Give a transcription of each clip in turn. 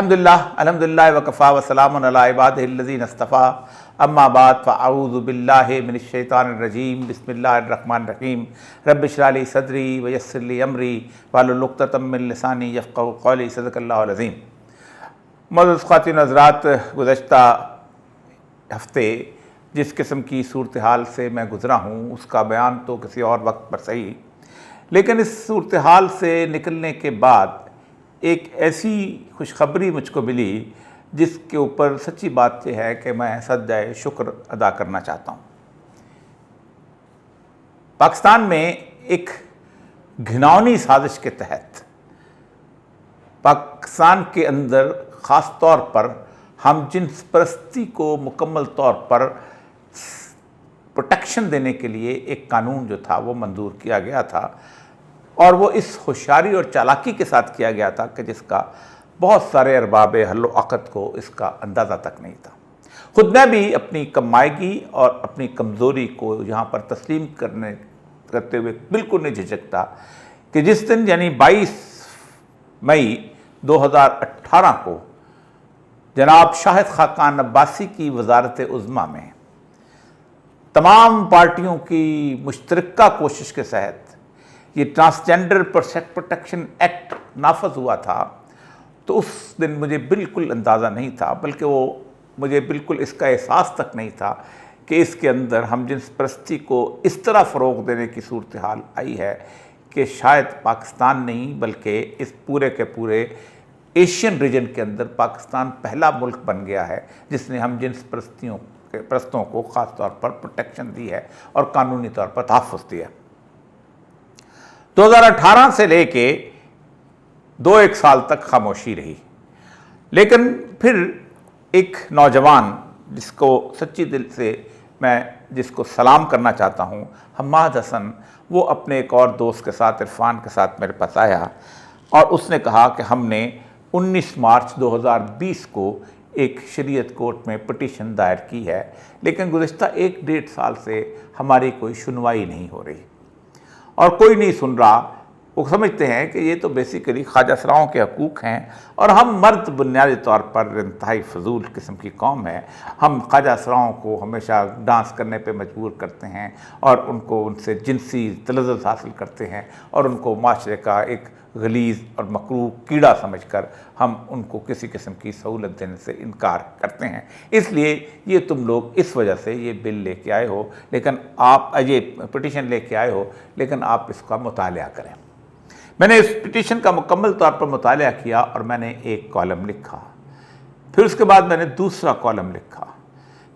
الحمدللہ وکفا وسلام علی عبادہ الذین اصطفیٰ اما بعد فاعوذ باللہ من الشیطان الرجیم بسم اللہ الرحمن الرحیم رب اشرح لی صدری ویسر لی امری واحلل عقدۃ من لسانی یفقہوا قولی صدق اللہ العظیم۔ معزز خواتین و حضرات، گزشتہ ہفتے جس قسم کی صورتحال سے میں گزرا ہوں اس کا بیان تو کسی اور وقت پر صحیح، لیکن اس صورتحال سے نکلنے کے بعد ایک ایسی خوشخبری مجھ کو ملی جس کے اوپر سچی بات یہ ہے کہ میں سجدہ شکر ادا کرنا چاہتا ہوں۔ پاکستان میں ایک گھناؤنی سازش کے تحت پاکستان کے اندر خاص طور پر ہم جنس پرستی کو مکمل طور پر پروٹیکشن دینے کے لیے ایک قانون جو تھا وہ منظور کیا گیا تھا، اور وہ اس ہوشیاری اور چالاکی کے ساتھ کیا گیا تھا کہ جس کا بہت سارے ارباب حل و عقد کو اس کا اندازہ تک نہیں تھا۔ خود میں بھی اپنی کم مائگی اور اپنی کمزوری کو یہاں پر تسلیم کرتے ہوئے بالکل نہیں جھجکتا کہ جس دن یعنی 22 مئی 2018 کو جناب شاہد خاقان عباسی کی وزارت عظمیٰ میں تمام پارٹیوں کی مشترکہ کوشش کے تحت یہ ٹرانسجنڈر پروٹیکشن ایکٹ نافذ ہوا تھا، تو اس دن مجھے بالکل اندازہ نہیں تھا، بلکہ مجھے بالکل اس کا احساس تک نہیں تھا کہ اس کے اندر ہم جنس پرستی کو اس طرح فروغ دینے کی صورتحال آئی ہے کہ شاید پاکستان نہیں بلکہ اس پورے کے پورے ایشین ریجن کے اندر پاکستان پہلا ملک بن گیا ہے جس نے ہم جنس پرستوں کو خاص طور پر پروٹیکشن دی ہے اور قانونی طور پر تحفظ دیا۔ 2018 سے لے کے 2-1 سال تک خاموشی رہی، لیکن پھر ایک نوجوان جس کو سچی دل سے میں جس کو سلام کرنا چاہتا ہوں، حماد حسن، وہ اپنے ایک اور دوست کے ساتھ عرفان کے ساتھ میرے پاس آیا اور اس نے کہا کہ ہم نے 19 مارچ 2020 کو ایک شریعت کورٹ میں پٹیشن دائر کی ہے، لیکن گزشتہ 1-1.5 سال سے ہماری کوئی سنوائی نہیں ہو رہی اور کوئی نہیں سن رہا۔ وہ سمجھتے ہیں کہ یہ تو بیسیکلی خواجہ سراؤں کے حقوق ہیں اور ہم مرد بنیادی طور پر انتہائی فضول قسم کی قوم ہے، ہم خواجہ سراؤں کو ہمیشہ ڈانس کرنے پہ مجبور کرتے ہیں اور ان سے جنسی تلذذ حاصل کرتے ہیں اور ان کو معاشرے کا ایک غلیظ اور مکروہ کیڑا سمجھ کر ہم ان کو کسی قسم کی سہولت دینے سے انکار کرتے ہیں۔ اس لیے یہ تم لوگ اس وجہ سے یہ بل لے کے آئے ہو، لیکن آپ یہ پٹیشن لے کے آئے ہو، لیکن آپ اس کا مطالعہ کریں۔ میں نے اس پٹیشن کا مکمل طور پر مطالعہ کیا اور میں نے ایک کالم لکھا، پھر اس کے بعد میں نے دوسرا کالم لکھا،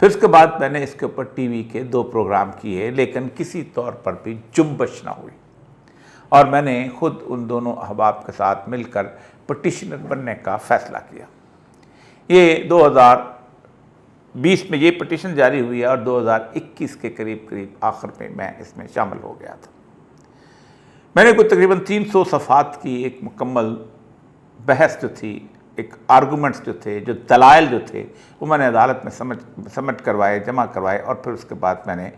پھر اس کے بعد میں نے اس کے اوپر ٹی وی کے 2 پروگرام کیے، لیکن کسی طور پر بھی جنبش نہ ہوئی، اور میں نے خود ان دونوں احباب کے ساتھ مل کر پٹیشنر بننے کا فیصلہ کیا۔ یہ 2020 میں یہ پٹیشن جاری ہوئی ہے اور 2021 کے قریب آخر میں اس میں شامل ہو گیا تھا۔ میں نے کوئی تقریباً 300 صفحات کی ایک مکمل بحث جو تھی، ایک آرگومنٹس جو تھے، جو دلائل جو تھے، وہ میں نے عدالت میں سبمٹ کروائے، جمع کروائے، اور پھر اس کے بعد میں نے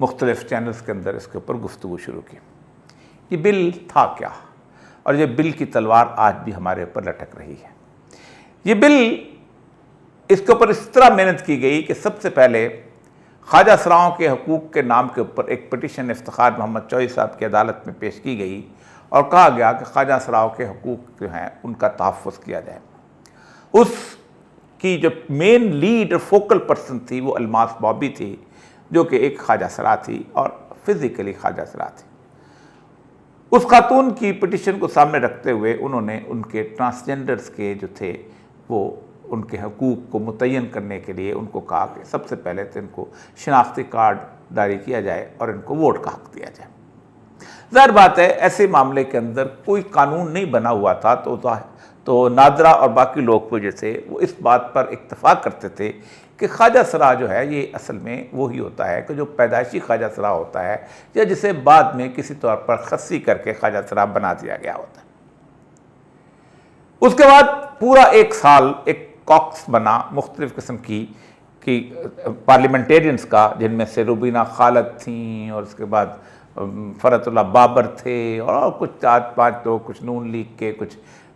مختلف چینلز کے اندر اس کے اوپر گفتگو شروع کی۔ یہ بل تھا کیا، اور یہ بل کی تلوار آج بھی ہمارے اوپر لٹک رہی ہے۔ یہ بل، اس کے اوپر اس طرح محنت کی گئی کہ سب سے پہلے خواجہ سراؤں کے حقوق کے نام کے اوپر ایک پٹیشن افتخار محمد چوہی صاحب کی عدالت میں پیش کی گئی اور کہا گیا کہ خواجہ سراؤں کے حقوق جو ہیں ان کا تحفظ کیا جائے۔ اس کی جو مین لیڈ اور فوکل پرسن تھی وہ الماس بابی تھی، جو کہ ایک خواجہ سرا تھی اور فزیکلی خواجہ سرا تھی۔ اس خاتون کی پٹیشن کو سامنے رکھتے ہوئے انہوں نے ان کے ٹرانسجنڈرز کے جو تھے وہ ان کے حقوق کو متعین کرنے کے لیے ان کو کہا کہ سب سے پہلے تو ان کو شناختی کارڈ جاری کیا جائے اور ان کو ووٹ کا حق دیا جائے۔ ظاہر بات ہے ایسے معاملے کے اندر کوئی قانون نہیں بنا ہوا تھا، تو نادرہ اور باقی لوگ جو تھے وہ اس بات پر اتفاق کرتے تھے کہ خواجہ سرا جو ہے یہ اصل میں وہی ہوتا ہے کہ جو پیدائشی خواجہ سرا ہوتا ہے یا جسے بعد میں کسی طور پر خصی کر کے خواجہ سرا بنا دیا گیا ہوتا ہے۔ اس کے بعد پورا 1 سال ایک کاکس بنا مختلف قسم کی پارلیمنٹیرینز کا، جن میں سے روبینہ خالد تھیں اور اس کے بعد فرت اللہ بابر تھے اور کچھ 4-5 لوگ، کچھ نون لیگ کے، کچھ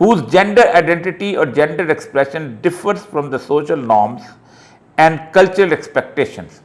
whose gender identity or gender expression differs from the social norms and cultural expectations,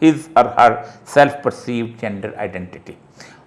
his or her self perceived gender identity।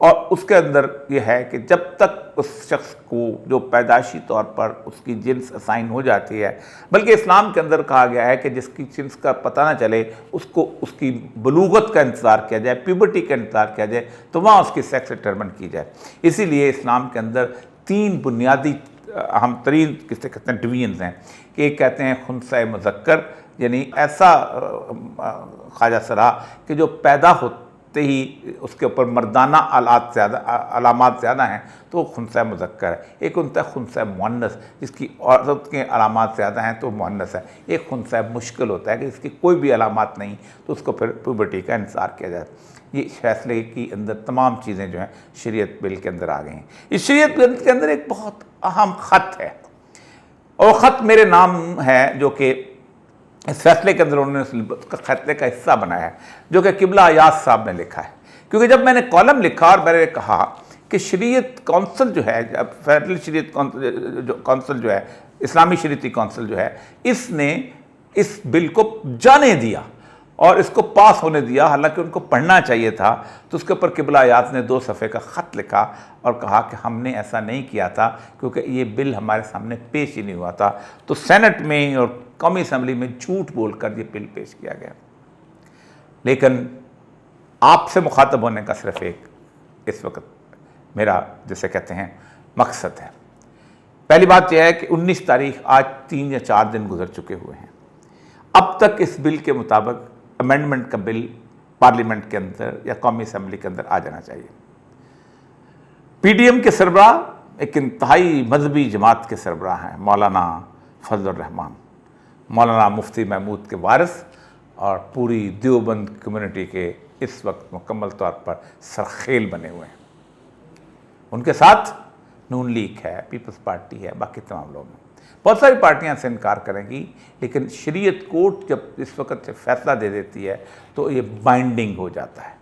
اور اس کے اندر یہ ہے کہ جب تک اس شخص کو جو پیدائشی طور پر اس کی جنس اسائن ہو جاتی ہے، بلکہ اسلام کے اندر کہا گیا ہے کہ جس کی جنس کا پتہ نہ چلے اس کو اس کی بلوغت کا انتظار کیا جائے، پیوبرٹی کا انتظار کیا جائے، تو وہاں اس کی سیکس ڈٹرمن کی جائے۔ اسی لیے اسلام کے اندر 3 بنیادی اہم ترین کسے کہتے ہیں ڈویژنز ہیں، کہ ایک کہتے ہیں خنثی مذکر، یعنی ایسا خواجہ سرا کہ جو پیدا ہوتے ہی اس کے اوپر مردانہ علامات زیادہ ہیں تو وہ خنثی مذکر ہے۔ ایک ہوتا ہے خنثی مؤنث جس کی عورت کے علامات زیادہ ہیں تو مؤنث ہے۔ ایک خنثی مشکل ہوتا ہے کہ اس کی کوئی بھی علامات نہیں تو اس کو پھر پیوبرٹی کا انتظار کیا جائے۔ یہ فیصلے کی اندر تمام چیزیں جو ہیں شریعت بل کے اندر آ گئی ہیں۔ اس شریعت بل کے اندر ایک بہت اہم خط ہے، اور خط میرے نام ہے جو کہ اس فیصلے کے اندر انہوں نے اس خطے کا حصہ بنایا ہے، جو کہ قبلہ ایاز صاحب نے لکھا ہے۔ کیونکہ جب میں نے کالم لکھا اور میں نے کہا کہ شریعت کونسل جو ہے، فیڈرل شریعت کونسل جو ہے، اسلامی شریعتی کونسل جو ہے، اس نے اس بل کو جانے دیا اور اس کو پاس ہونے دیا، حالانکہ ان کو پڑھنا چاہیے تھا، تو اس کے اوپر قبلہ ایاز نے 2 صفحے کا خط لکھا اور کہا کہ ہم نے ایسا نہیں کیا تھا کیونکہ یہ بل ہمارے سامنے پیش ہی نہیں ہوا تھا، تو سینٹ میں اور قومی اسمبلی میں جھوٹ بول کر یہ بل پیش کیا گیا۔ لیکن آپ سے مخاطب ہونے کا صرف ایک اس وقت میرا جسے کہتے ہیں مقصد ہے۔ پہلی بات یہ ہے کہ 19 تاریخ آج 3 یا 4 دن گزر چکے ہوئے ہیں، اب تک اس بل کے مطابق امینڈمنٹ کا بل پارلیمنٹ کے اندر یا قومی اسمبلی کے اندر آ جانا چاہیے۔ پی ڈی ایم کے سربراہ ایک انتہائی مذہبی جماعت کے سربراہ ہیں، مولانا فضل الرحمان، مولانا مفتی محمود کے وارث، اور پوری دیوبند کمیونٹی کے اس وقت مکمل طور پر سرخیل بنے ہوئے ہیں۔ ان کے ساتھ نون لیگ ہے، پیپلز پارٹی ہے، باقی تمام لوگ ہیں۔ بہت ساری پارٹیاں سے انکار کریں گی، لیکن شریعت کورٹ جب اس وقت سے فیصلہ دے دیتی ہے تو یہ بائنڈنگ ہو جاتا ہے۔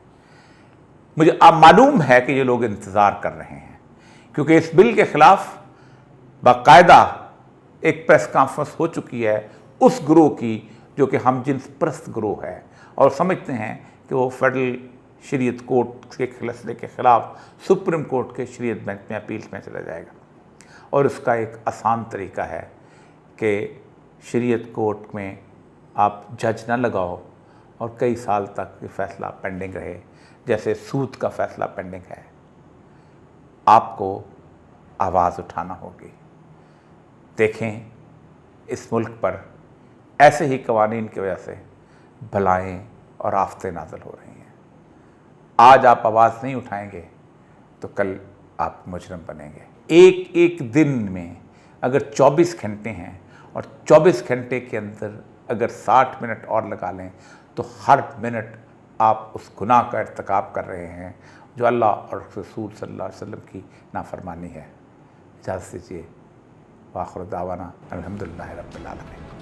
مجھے اب معلوم ہے کہ یہ لوگ انتظار کر رہے ہیں، کیونکہ اس بل کے خلاف باقاعدہ ایک پریس کانفرنس ہو چکی ہے اس گروہ کی جو کہ ہم جنس پرست گروہ ہے، اور سمجھتے ہیں کہ وہ فیڈرل شریعت کورٹ کے فیصلے کے خلاف سپریم کورٹ کے شریعت بینچ میں اپیل میں چلا جائے گا۔ اور اس کا ایک آسان طریقہ ہے کہ شریعت کورٹ میں آپ جج نہ لگاؤ اور کئی سال تک یہ فیصلہ پینڈنگ رہے، جیسے سود کا فیصلہ پینڈنگ ہے۔ آپ کو آواز اٹھانا ہوگی۔ دیکھیں اس ملک پر ایسے ہی قوانین کی وجہ سے بلائیں اور آفتیں نازل ہو رہی ہیں۔ آج آپ آواز نہیں اٹھائیں گے تو کل آپ مجرم بنیں گے۔ ایک دن میں اگر 24 گھنٹے ہیں اور 24 گھنٹے کے اندر اگر 60 منٹ اور لگا لیں تو ہر منٹ آپ اس گناہ کا ارتکاب کر رہے ہیں جو اللہ اور رسول صلی اللہ علیہ وسلم کی نافرمانی ہے۔ اجازت دیجیے، وآخر دعوانا الحمدللہ رب العالمین۔